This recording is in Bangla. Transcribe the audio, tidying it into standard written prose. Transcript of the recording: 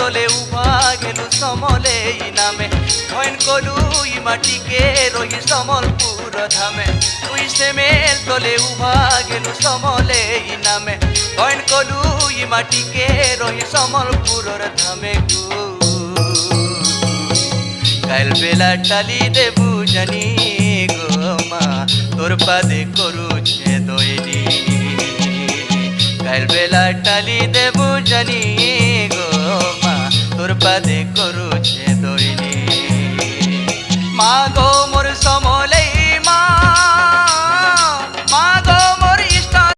তলে উভা গেলু সমলে নামে হইন কলু ই মাটিকে রহি সমলপুর ধামে তুই সেমেল তলে উভা গেলু সমলে নামে হইন কলু ই মাটিকে রহি সমলপুরর ধামে গু কাল বেলা টালি দেবু জানি গো মা তোর পাদে করুছে দইনি কাল বেলা টালি দেবু জানি গো মা তোর পাদে করুছে দইনি মা গো মোর সময়